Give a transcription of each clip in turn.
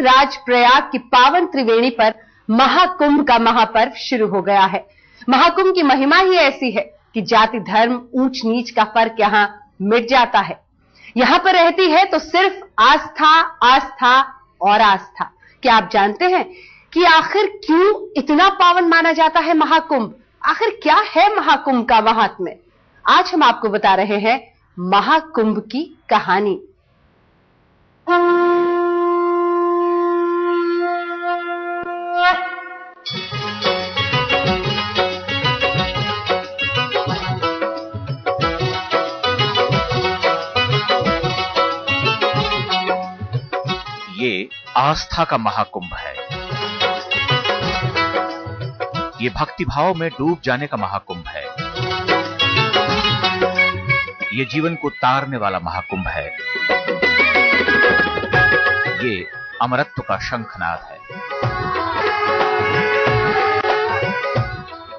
तीर्थराज प्रयाग की पावन त्रिवेणी पर महाकुंभ का महापर्व शुरू हो गया है। महाकुंभ की महिमा ही ऐसी है कि जाति धर्म ऊंच नीच का फर्क यहां मिट जाता है। यहां पर रहती है तो सिर्फ आस्था, आस्था और आस्था। क्या आप जानते हैं कि आखिर क्यों इतना पावन माना जाता है महाकुंभ? आखिर क्या है महाकुंभ का महात्म्य? आज हम आपको बता रहे हैं महाकुंभ की कहानी। ये आस्था का महाकुंभ है। ये भक्तिभाव में डूब जाने का महाकुंभ है। ये जीवन को तारने वाला महाकुंभ है। ये अमरत्व का शंखनाद है।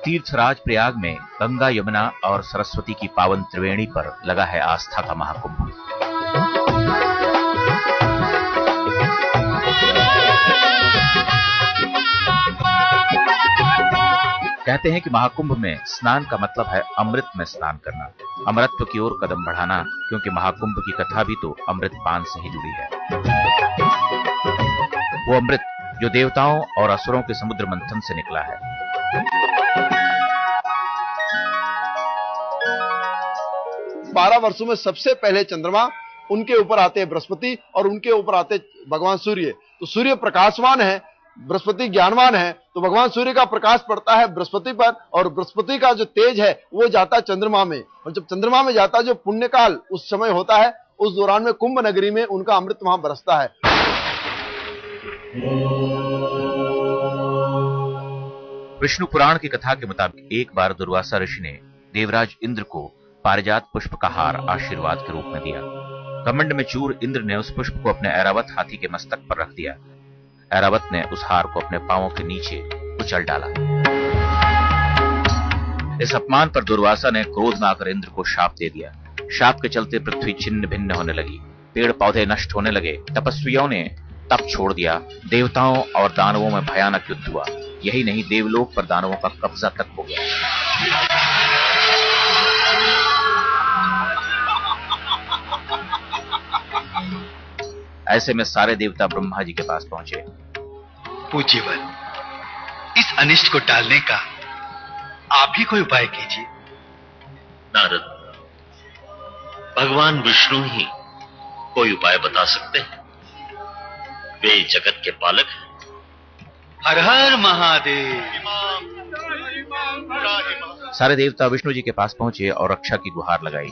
तीर्थराज प्रयाग में गंगा, यमुना और सरस्वती की पावन त्रिवेणी पर लगा है आस्था का महाकुंभ। कहते हैं कि महाकुंभ में स्नान का मतलब है अमृत में स्नान करना, अमरत्व की ओर कदम बढ़ाना, क्योंकि महाकुंभ की कथा भी तो अमृत पान से ही जुड़ी है। वो अमृत जो देवताओं और असुरों के समुद्र मंथन से निकला है। बारह वर्षों में सबसे पहले चंद्रमा, उनके ऊपर आते हैं बृहस्पति और उनके ऊपर आते भगवान सूर्य। तो सूर्य प्रकाशवान है, बृहस्पति ज्ञानवान है, तो भगवान सूर्य का प्रकाश पड़ता है बृहस्पति पर और बृहस्पति का जो तेज है वो जाता है चंद्रमा में। और जब चंद्रमा में जाता है, जो पुण्यकाल उस समय होता है, उस दौरान में कुंभ नगरी में उनका अमृत वहां बरसता है। विष्णु पुराण की कथा के मुताबिक एक बार दुर्वासा ऋषि ने देवराज इंद्र को पारिजात पुष्प का हार आशीर्वाद के रूप में दिया। घमंड में चूर इंद्र ने उस पुष्प को अपने ऐरावत हाथी के मस्तक पर रख दिया। ऐरावत ने उस हार को अपने पांवों के नीचे कुचल डाला। इस अपमान पर दुर्वासा ने क्रोध में आकर इंद्र को शाप दे दिया। शाप के चलते पृथ्वी छिन्न भिन्न होने लगी, पेड़ पौधे नष्ट होने लगे, तपस्वियों ने तप छोड़ दिया, देवताओं और दानवों में भयानक युद्ध हुआ। यही नहीं, देवलोक पर दानवों का कब्जा तक हो गया। ऐसे में सारे देवता ब्रह्मा जी के पास पहुंचे। पूज्यवर, इस अनिष्ट को टालने का आप ही कोई उपाय कीजिए। नारद, भगवान विष्णु ही कोई उपाय बता सकते हैं। वे जगत के पालक हैं। हर हर महादेव। सारे देवता विष्णु जी के पास पहुंचे और रक्षा की गुहार लगाई।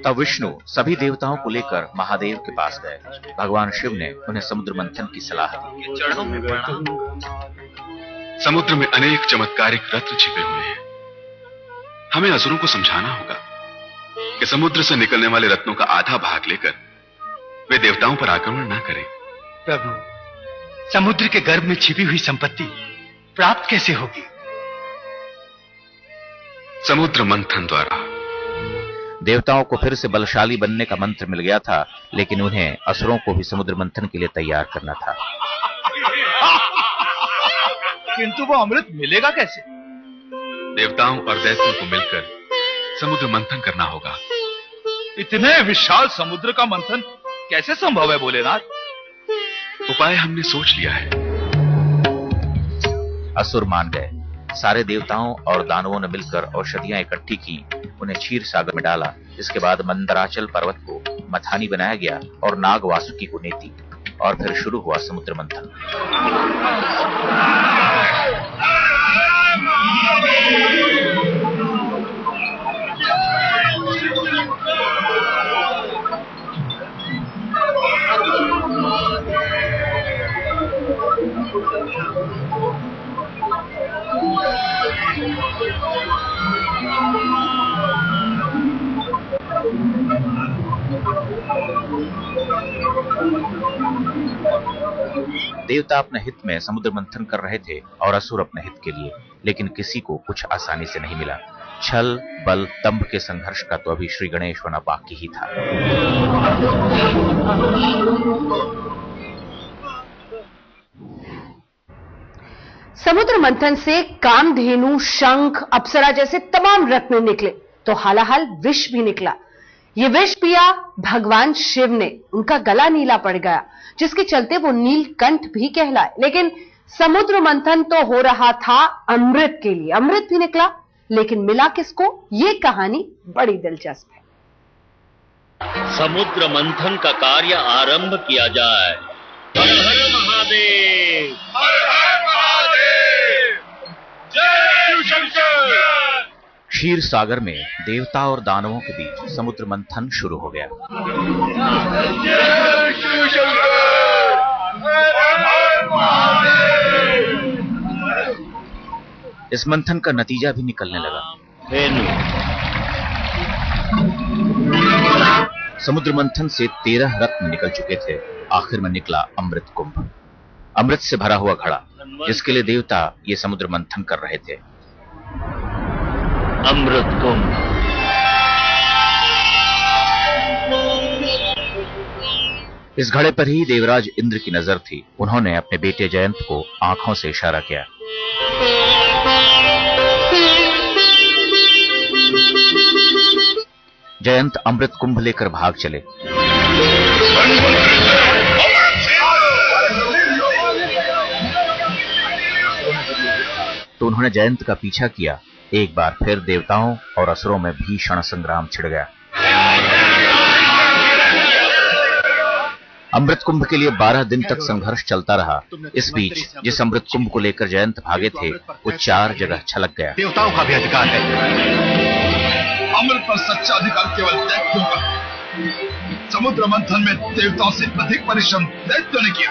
तब विष्णु सभी देवताओं को लेकर महादेव के पास गए। भगवान शिव ने उन्हें समुद्र मंथन की सलाह दी। चरणों में प्रणाम। समुद्र में अनेक चमत्कारिक रत्न छिपे हुए हैं। हमें असुरों को समझाना होगा कि समुद्र से निकलने वाले रत्नों का आधा भाग लेकर वे देवताओं पर आक्रमण न करें। प्रभु, समुद्र के गर्भ में छिपी हुई संपत्ति प्राप्त कैसे होगी? समुद्र मंथन द्वारा। देवताओं को फिर से बलशाली बनने का मंत्र मिल गया था, लेकिन उन्हें असुरों को भी समुद्र मंथन के लिए तैयार करना था। किंतु वो अमृत मिलेगा कैसे? देवताओं और दैत्यों को मिलकर समुद्र मंथन करना होगा। इतने विशाल समुद्र का मंथन कैसे संभव है भोलेनाथ? उपाय हमने सोच लिया है। असुर मान गए। सारे देवताओं और दानवों ने मिलकर औषधियां इकट्ठी की, उन्हें क्षीर सागर में डाला। इसके बाद मंदराचल पर्वत को मथानी बनाया गया और नाग वासुकी को नेति, और फिर शुरू हुआ समुद्र मंथन। देवता अपने हित में समुद्र मंथन कर रहे थे और असुर अपने हित के लिए, लेकिन किसी को कुछ आसानी से नहीं मिला। छल, बल, दंभ के संघर्ष का तो अभी श्री गणेश होना बाकी ही था। समुद्र मंथन से कामधेनु, शंख, अप्सरा जैसे तमाम रत्न निकले तो हालाहाल विष भी निकला। ये विष पिया भगवान शिव ने, उनका गला नीला पड़ गया, जिसके चलते वो नीलकंठ भी कहलाए। लेकिन समुद्र मंथन तो हो रहा था अमृत के लिए, अमृत भी निकला, लेकिन मिला किसको? ये कहानी बड़ी दिलचस्प है। समुद्र मंथन का कार्य आरंभ किया जाए। हर हर महादेव, हर हर महादेव, जय शिव शंकर। क्षीर सागर में देवता और दानवों के बीच समुद्र मंथन शुरू हो गया। जय शिव शंकर, हर हर महादेव। इस मंथन का नतीजा भी निकलने लगा। समुद्र मंथन से 13 रत्न निकल चुके थे। आखिर में निकला अमृत कुंभ, अमृत से भरा हुआ घड़ा, जिसके लिए देवता ये समुद्र मंथन कर रहे थे। अमृत कुंभ। इस घड़े पर ही देवराज इंद्र की नजर थी। उन्होंने अपने बेटे जयंत को आंखों से इशारा किया। जयंत अमृत कुंभ लेकर भाग चले। तो उन्होंने जयंत का पीछा किया। एक बार फिर देवताओं और असुरों में भीषण संग्राम छिड़ गया। अमृत कुंभ के लिए 12 दिन तक संघर्ष चलता रहा। इस बीच जिस अमृत कुंभ को लेकर जयंत भागे थे वो 4 जगह छलक गया। देवताओं का भी अधिकार है। अमृत पर सच्चा अधिकार केवल दैत्यों का है। समुद्र मंथन में देवताओं से अधिक परिश्रम दैत्यों ने किया।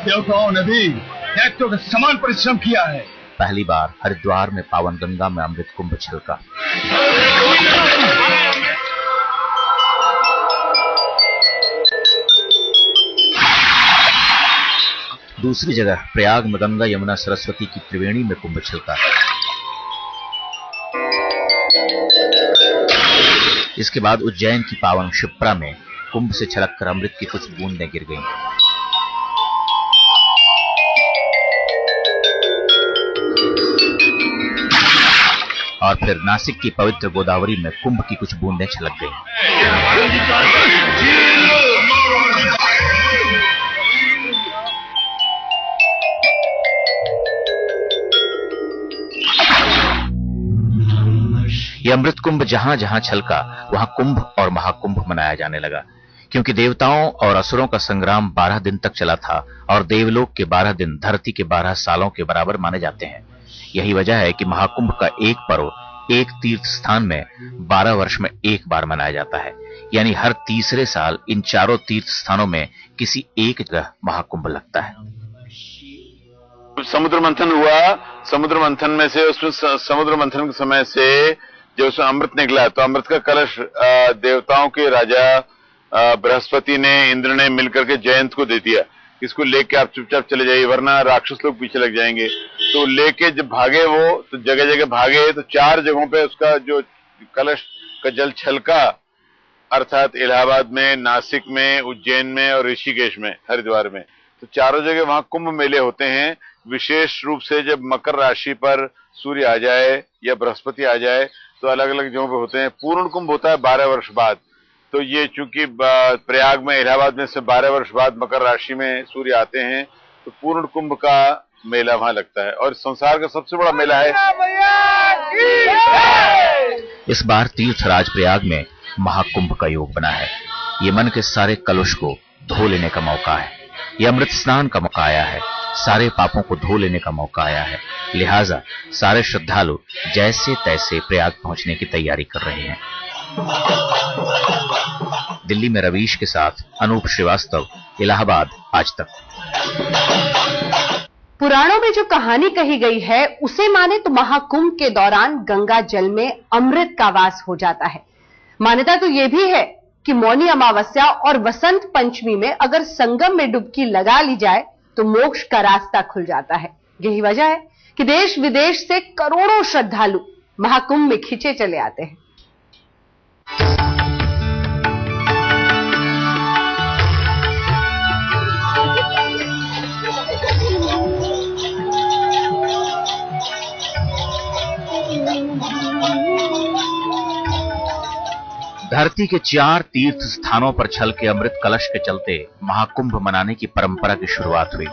देवताओं ने भी दैत्यों के समान परिश्रम किया है। पहली बार हरिद्वार में पावन गंगा में अमृत कुंभ छलका। दूसरी जगह प्रयाग में गंगा, यमुना, सरस्वती की त्रिवेणी में कुंभ छलका। इसके बाद उज्जैन की पावन क्षिप्रा में कुंभ से छलककर अमृत की कुछ बूंदें गिर गईं। और फिर नासिक की पवित्र गोदावरी में कुंभ की कुछ बूंदें छलक गईं। यह अमृत कुंभ जहां जहां छलका वहां कुंभ और महाकुंभ मनाया जाने लगा, क्योंकि देवताओं और असुरों का संग्राम 12 दिन तक चला था और देवलोक के 12 दिन धरती के 12 सालों के बराबर माने जाते हैं। यही वजह है कि महाकुंभ का एक पर्व एक तीर्थ स्थान में 12 वर्ष में एक बार मनाया जाता है। यानी हर तीसरे साल इन चारों तीर्थ स्थानों में किसी एक जगह महाकुंभ लगता है। समुद्र मंथन हुआ, समुद्र मंथन में से उसमें समुद्र मंथन के समय से जब उसमें अमृत निकला तो अमृत का कलश देवताओं के राजा बृहस्पति ने, इंद्र ने मिलकर के जयंत को दे दिया। इसको लेके आप चुपचाप चले जाइए वरना राक्षस लोग पीछे लग जाएंगे। तो लेके जब भागे वो तो जगह जगह भागे तो 4 जगहों पे उसका जो कलश का जल छलका, अर्थात इलाहाबाद में, नासिक में, उज्जैन में और ऋषिकेश में, हरिद्वार में। तो चारों जगह वहां कुंभ मेले होते हैं। विशेष रूप से जब मकर राशि पर सूर्य आ जाए या बृहस्पति आ जाए तो अलग अलग जगहों पे होते हैं। पूर्ण कुंभ होता है 12 वर्ष बाद। तो ये चूंकि प्रयाग में, इलाहाबाद में से 12 वर्ष बाद मकर राशि में सूर्य आते हैं तो पूर्ण कुंभ का मेला वहां लगता है और संसार का सबसे बड़ा मेला है। इस बार तीर्थराज प्रयाग में महाकुंभ का योग बना है। ये मन के सारे कलुष को धो लेने का मौका है। ये अमृत स्नान का मौका आया है। सारे पापों को धो लेने का मौका आया है। लिहाजा सारे श्रद्धालु जैसे तैसे प्रयाग पहुंचने की तैयारी कर रहे हैं। दिल्ली में रवीश के साथ अनूप श्रीवास्तव, इलाहाबाद, आज तक। पुराणों में जो कहानी कही गई है उसे माने तो महाकुंभ के दौरान गंगा जल में अमृत का वास हो जाता है। मान्यता तो यह भी है कि मौनी अमावस्या और वसंत पंचमी में अगर संगम में डुबकी लगा ली जाए तो मोक्ष का रास्ता खुल जाता है। यही वजह है कि देश विदेश से करोड़ों श्रद्धालु महाकुंभ में खिंचे चले आते हैं। धरती के 4 तीर्थ स्थानों पर छल के अमृत कलश के चलते महाकुंभ मनाने की परंपरा की शुरुआत हुई।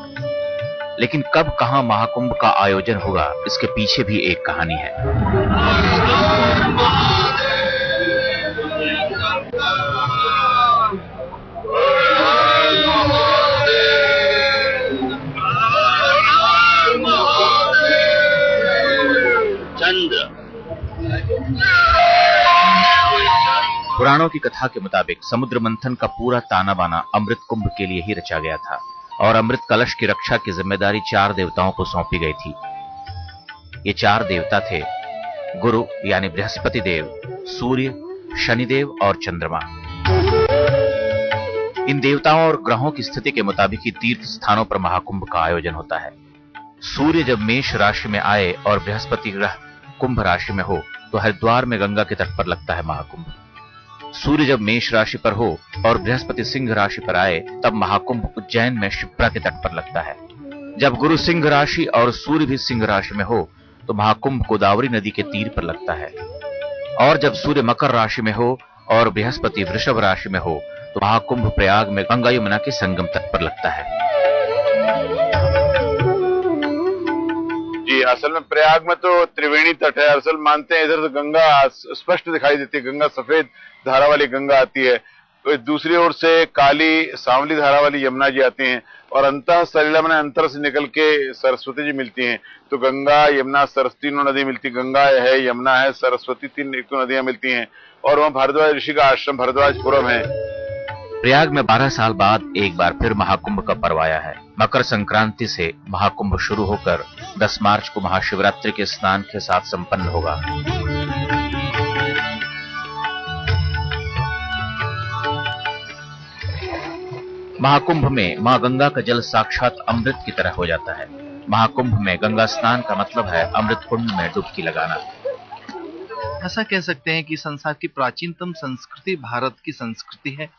लेकिन कब कहां महाकुंभ का आयोजन होगा, इसके पीछे भी एक कहानी है। पुराणों की कथा के मुताबिक समुद्र मंथन का पूरा ताना बाना अमृत कुंभ के लिए ही रचा गया था और अमृत कलश की रक्षा की जिम्मेदारी 4 देवताओं को सौंपी गई थी। ये 4 देवता थे गुरु यानी बृहस्पति देव, सूर्य, शनिदेव और चंद्रमा। इन देवताओं और ग्रहों की स्थिति के मुताबिक ही तीर्थ स्थानों पर महाकुंभ का आयोजन होता है। सूर्य जब मेष राशि में आए और बृहस्पति ग्रह कुंभ राशि में हो तो हरिद्वार में गंगा के तट पर लगता है महाकुंभ। सूर्य जब मेष राशि पर हो और बृहस्पति सिंह राशि पर आए तब महाकुंभ उज्जैन में शिप्रा के तट पर लगता है। जब गुरु सिंह राशि और सूर्य भी सिंह राशि में हो तो महाकुंभ गोदावरी नदी के तीर पर लगता है। और जब सूर्य मकर राशि में हो और बृहस्पति वृषभ राशि में हो तो महाकुंभ प्रयाग में गंगा यमुना के संगम तट पर लगता है। जी, असल में प्रयाग में तो त्रिवेणी तट है। असल मानते हैं इधर तो गंगा स्पष्ट दिखाई देती है, गंगा सफेद धारा वाली गंगा आती है। तो दूसरी ओर से काली सांवली धारा वाली यमुना जी आती हैं और अंतः सलिला में अंतर से निकल के सरस्वती जी मिलती हैं। तो गंगा यमुना सरस्वती तीनों नदी मिलती, गंगा है, यमुना है, सरस्वती, तीन नदियां मिलती हैं। और वहां भारद्वाज ऋषि का आश्रम भारद्वाजपुरम है। प्रयाग में 12 साल बाद एक बार फिर महाकुंभ का पर्व आया है। मकर संक्रांति से महाकुंभ शुरू होकर 10 मार्च को महाशिवरात्रि के स्नान के साथ संपन्न होगा। महाकुंभ में मां गंगा का जल साक्षात अमृत की तरह हो जाता है। महाकुंभ में गंगा स्नान का मतलब है अमृत कुंड में डुबकी लगाना। ऐसा कह सकते हैं कि संसार की प्राचीनतम संस्कृति भारत की संस्कृति है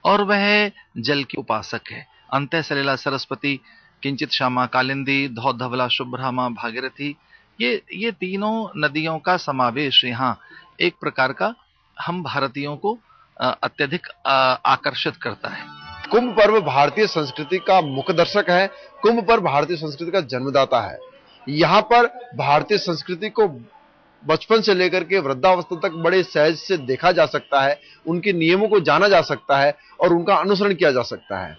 और वह जल की उपासक है। अंतः सलिला, सरस्वती, किंचित श्यामा, कालिंदी, धौधवला, शुभ्रामा, भागीरथी, ये तीनों नदियों का समावेश यहाँ एक प्रकार का हम भारतीयों को अत्यधिक आकर्षित करता है। कुंभ पर्व भारतीय संस्कृति का मुख्य दर्शक है। कुंभ पर्व भारतीय संस्कृति का जन्मदाता है। यहाँ पर भारतीय संस्कृति को बचपन से लेकर के वृद्धावस्था तक बड़े सहज से देखा जा सकता है, उनके नियमों को जाना जा सकता है और उनका अनुसरण किया जा सकता है।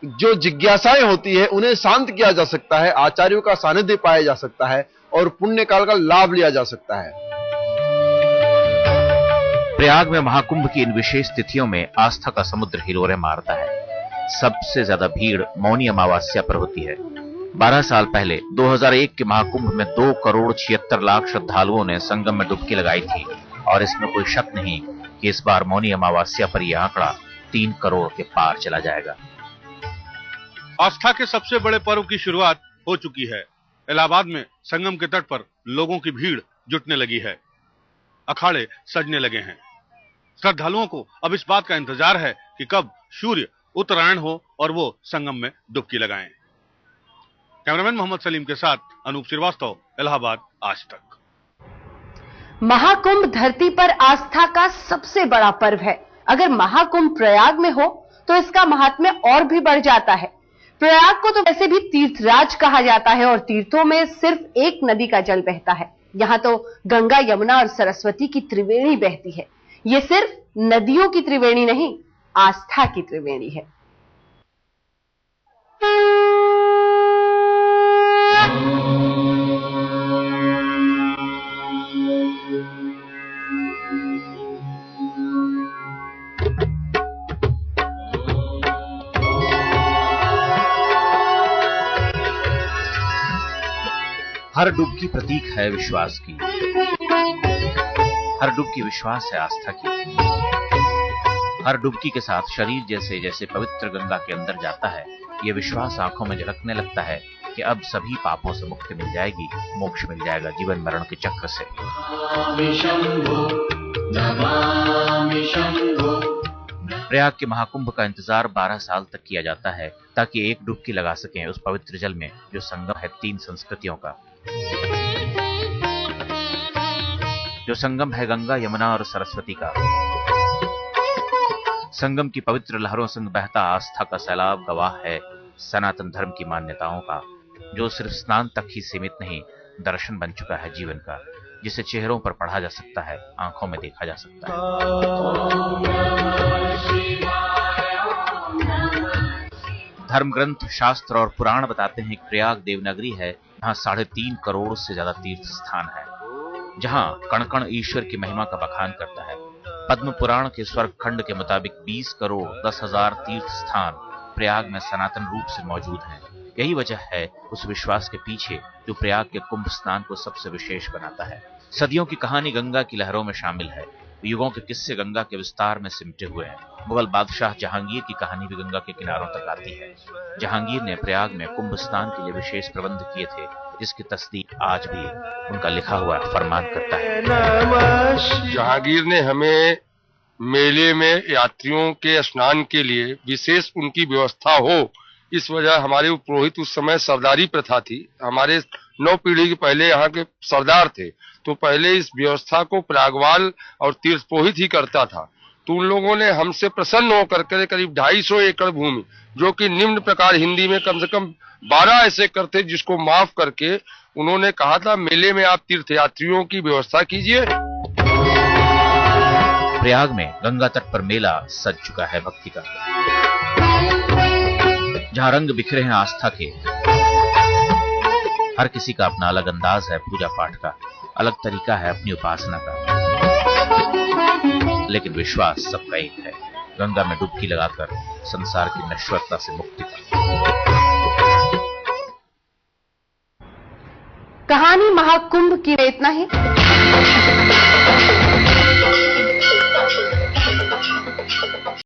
जो जिज्ञासाएं होती है उन्हें शांत किया जा सकता है, आचार्यों का सानिध्य पाया जा सकता है और पुण्य काल का लाभ लिया जा सकता है। प्रयाग में महाकुंभ की इन विशेष तिथियों में आस्था का समुद्र हिलोरे मारता है। सबसे ज्यादा भीड़ मौनी अमावस्या पर होती है। 12 साल पहले 2001 के महाकुंभ में 2,76,00,000 श्रद्धालुओं ने संगम में डुबकी लगाई थी और इसमें कोई शक नहीं कि इस बार मौनी अमावस्या पर यह आंकड़ा 3 करोड़ के पार चला जाएगा। आस्था के सबसे बड़े पर्व की शुरुआत हो चुकी है। इलाहाबाद में संगम के तट पर लोगों की भीड़ जुटने लगी है, अखाड़े सजने लगे हैं। श्रद्धालुओं को अब इस बात का इंतजार है कि कब सूर्य उत्तरायण हो और वो संगम में डुबकी लगाएं। कैमरामैन मोहम्मद सलीम के साथ अनूप श्रीवास्तव, इलाहाबाद, आज तक। महाकुंभ धरती पर आस्था का सबसे बड़ा पर्व है। अगर महाकुंभ प्रयाग में हो तो इसका महात्म्य और भी बढ़ जाता है। प्रयाग को तो वैसे भी तीर्थराज कहा जाता है और तीर्थों में सिर्फ एक नदी का जल बहता है। यहाँ तो गंगा, यमुना और सरस्वती की त्रिवेणी बहती है। ये सिर्फ नदियों की त्रिवेणी नहीं, आस्था की त्रिवेणी है। हर डुबकी प्रतीक है विश्वास की, हर डुबकी विश्वास है आस्था की। हर डुबकी के साथ शरीर जैसे जैसे पवित्र गंगा के अंदर जाता है, ये विश्वास आंखों में झलकने लगता है कि अब सभी पापों से मुक्ति मिल जाएगी, मोक्ष मिल जाएगा जीवन मरण के चक्र से। प्रयाग के महाकुंभ का इंतजार 12 साल तक किया जाता है ताकि एक डुबकी लगा सकें उस पवित्र जल में जो संगम है 3 संस्कृतियों का, जो संगम है गंगा, यमुना और सरस्वती का। संगम की पवित्र लहरों संग बहता आस्था का सैलाब गवाह है सनातन धर्म की मान्यताओं का, जो सिर्फ स्नान तक ही सीमित नहीं, दर्शन बन चुका है जीवन का, जिसे चेहरों पर पढ़ा जा सकता है, आंखों में देखा जा सकता है। धर्म ग्रंथ, शास्त्र और पुराण बताते हैं कि प्रयाग देवनगरी है, जहां 3.5 करोड़ से ज्यादा तीर्थ स्थान है, जहां कण कण ईश्वर की महिमा का बखान करता है। पद्म पुराण के स्वर्ग खंड के मुताबिक 20 करोड़ 10,000 तीर्थ स्थान प्रयाग में सनातन रूप से मौजूद हैं। यही वजह है उस विश्वास के पीछे जो प्रयाग के कुंभ स्नान को सबसे विशेष बनाता है। सदियों की कहानी गंगा की लहरों में शामिल है, युगों के किस्से गंगा के विस्तार में सिमटे हुए हैं। मुगल बादशाह जहांगीर की कहानी भी गंगा के किनारों तक आती है। जहांगीर ने प्रयाग में कुंभ स्नान के लिए विशेष प्रबंध किए थे, जिसकी तस्दीक आज भी उनका लिखा हुआ फरमान करता है। जहांगीर ने हमें मेले में यात्रियों के स्नान के लिए विशेष उनकी व्यवस्था हो, इस वजह हमारे पुरोहित उस समय सरदारी प्रथा थी, हमारे 9 पीढ़ी के पहले यहाँ के सरदार थे, तो पहले इस व्यवस्था को प्रागवाल और तीर्थ पुरोहित ही करता था। तो उन लोगों ने हमसे प्रसन्न होकर के करीब 250 एकड़ भूमि, जो कि निम्न प्रकार हिंदी में कम से कम 12 ऐसे कर थे, जिसको माफ करके उन्होंने कहा था मेले में आप तीर्थयात्रियों की व्यवस्था कीजिए। प्रयाग में गंगा तट पर मेला सज चुका है भक्ति का, जहां रंग बिखरे हैं आस्था के। हर किसी का अपना अलग अंदाज है पूजा पाठ का, अलग तरीका है अपनी उपासना का, लेकिन विश्वास सबका एक है, गंगा में डुबकी लगाकर संसार की नश्वरता से मुक्ति का। कहानी महाकुंभ की इतना ही।